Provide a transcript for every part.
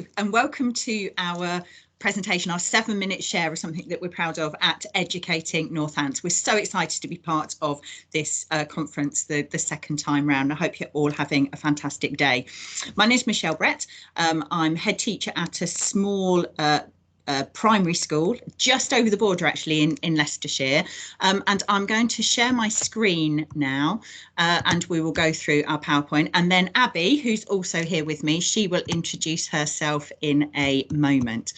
Hello and welcome to our presentation, our 7-minute share of something that we're proud of at Educating Northants. We're so excited to be part of this conference the second time round. I hope you're all having a fantastic day. My name is Michelle Brett. I'm head teacher at a small primary school just over the border actually in Leicestershire, and I'm going to share my screen now and we will go through our PowerPoint, and then Abbie, who's also here with me, she will introduce herself in a moment.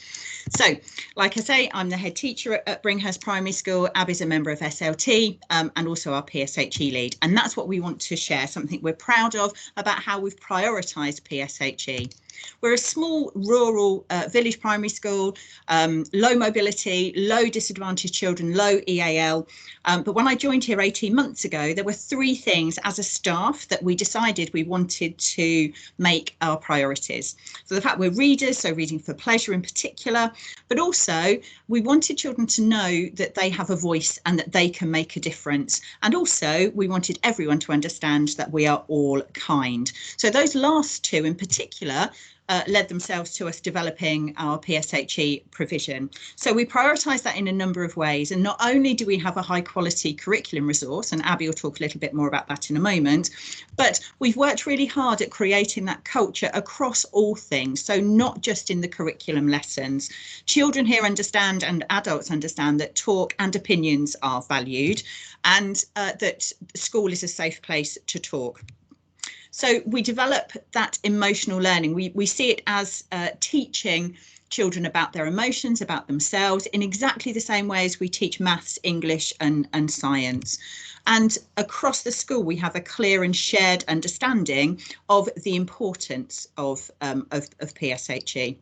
So like I say, I'm the head teacher at Bringhurst Primary School. Abbie's a member of SLT and also our PSHE lead, and that's what we want to share, something we're proud of about how we've prioritised PSHE. We're a small rural village primary school, low mobility, low disadvantaged children, low EAL. But when I joined here 18 months ago, there were 3 things as a staff that we decided we wanted to make our priorities. So the fact we're readers, so reading for pleasure in particular, but also we wanted children to know that they have a voice and that they can make a difference. And also we wanted everyone to understand that we are all kind. So those last 2 in particular led themselves to us developing our PSHE provision. So we prioritise that in a number of ways, and not only do we have a high quality curriculum resource, and Abbie will talk a little bit more about that in a moment, but we've worked really hard at creating that culture across all things, so not just in the curriculum lessons. Children here understand and adults understand that talk and opinions are valued, and that school is a safe place to talk. So we develop that emotional learning. We see it as teaching children about their emotions, about themselves, in exactly the same way as we teach maths, English and science. And across the school, we have a clear and shared understanding of the importance of PSHE.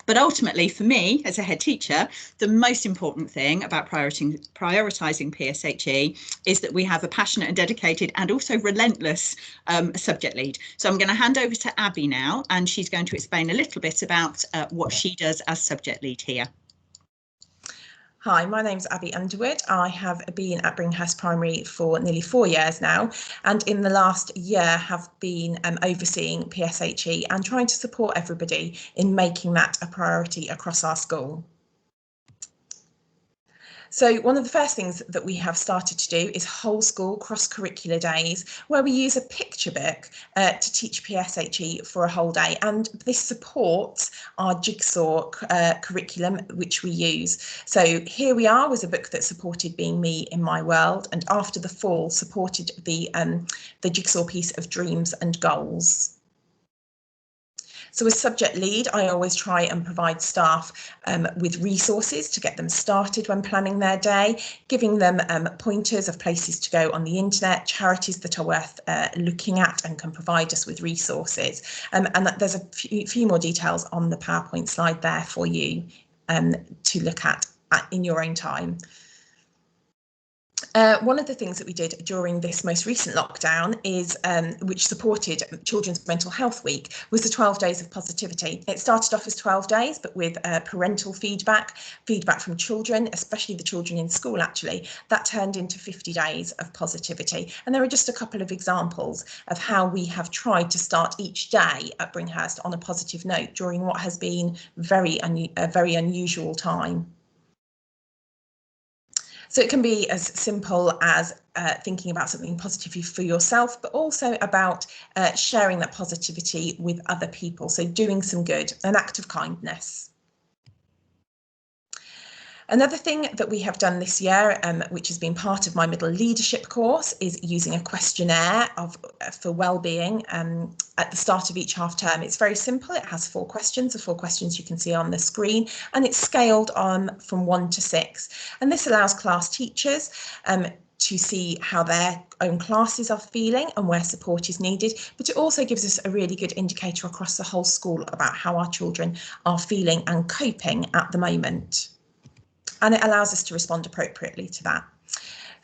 But ultimately, for me, as a head teacher, the most important thing about prioritising PSHE is that we have a passionate and dedicated and also relentless subject lead. So I'm going to hand over to Abbie now, and she's going to explain a little bit about what she does as subject lead here. Hi, my name's Abbie Underwood. I have been at Bringhurst Primary for nearly 4 years now, and in the last year have been overseeing PSHE and trying to support everybody in making that a priority across our school. So one of the first things that we have started to do is whole school cross-curricular days, where we use a picture book to teach PSHE for a whole day, and this supports our jigsaw curriculum which we use. So Here We Are was a book that supported Being Me in My World, and After the Fall supported the jigsaw piece of Dreams and Goals. So as subject lead, I always try and provide staff with resources to get them started when planning their day, giving them pointers of places to go on the internet, charities that are worth looking at and can provide us with resources. And there's a few more details on the PowerPoint slide there for you to look at in your own time. One of the things that we did during this most recent lockdown is, which supported Children's Mental Health Week, was the 12 days of positivity. It started off as 12 days, but with parental feedback from children, especially the children in school actually, that turned into 50 days of positivity. And there are just a couple of examples of how we have tried to start each day at Bringhurst on a positive note during what has been a very unusual time. So it can be as simple as thinking about something positive for yourself, but also about sharing that positivity with other people. So doing some good, an act of kindness. Another thing that we have done this year, which has been part of my middle leadership course, is using a questionnaire for wellbeing at the start of each half term. It's very simple. It has 4 questions, the 4 questions you can see on the screen, and it's scaled from 1 to 6. And this allows class teachers to see how their own classes are feeling and where support is needed, but it also gives us a really good indicator across the whole school about how our children are feeling and coping at the moment. And it allows us to respond appropriately to that.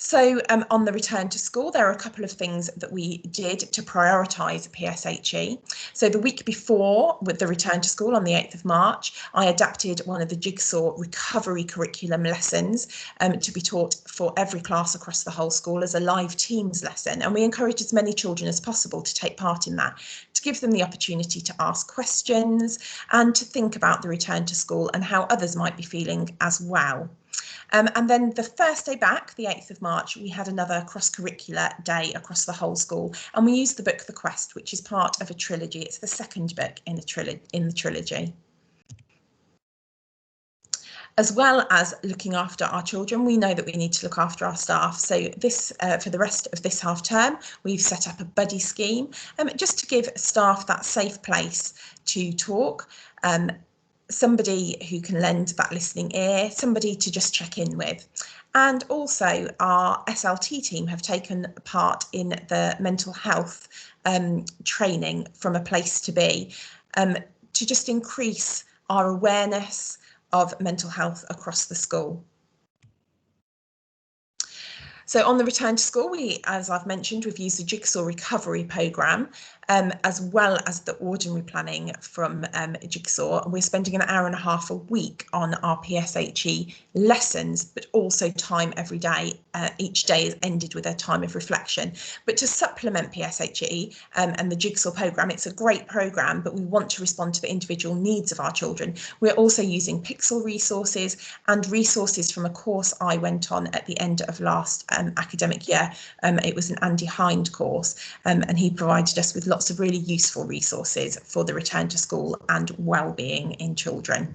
So on the return to school, there are a couple of things that we did to prioritise PSHE. So the week before, with the return to school on the 8th of March, I adapted one of the Jigsaw recovery curriculum lessons to be taught for every class across the whole school as a live Teams lesson. And we encourage as many children as possible to take part in that, to give them the opportunity to ask questions and to think about the return to school and how others might be feeling as well. And then the first day back, the 8th of March, we had another cross-curricular day across the whole school, and we used the book The Quest, which is part of a trilogy. It's the second book in the trilogy. As well as looking after our children, we know that we need to look after our staff. So this, for the rest of this half term, we've set up a buddy scheme just to give staff that safe place to talk. Somebody who can lend that listening ear, somebody to just check in with. And also our SLT team have taken part in the mental health training from a place to be to just increase our awareness of mental health across the school. So on the return to school, as I've mentioned, we've used the Jigsaw recovery programme as well as the ordinary planning from Jigsaw. And we're spending an hour and a half a week on our PSHE lessons, but also time every day. Each day is ended with a time of reflection. But to supplement PSHE and the Jigsaw programme, it's a great programme, but we want to respond to the individual needs of our children. We're also using Pixel resources and resources from a course I went on at the end of last academic year. It was an Andy Hind course, and he provided us with lots of really useful resources for the return to school and well-being in children.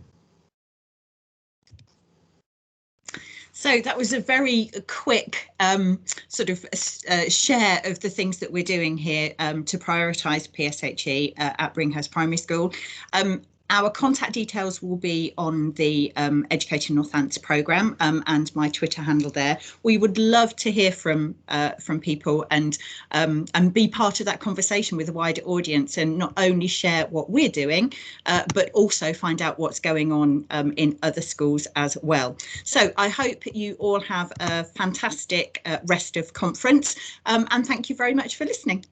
So that was a very quick sort of share of the things that we're doing here to prioritise PSHE at Bringhurst Primary School. Our contact details will be on the Educating Northants programme and my Twitter handle there. We would love to hear from people and be part of that conversation with a wider audience, and not only share what we're doing, but also find out what's going on in other schools as well. So I hope you all have a fantastic rest of conference, and thank you very much for listening.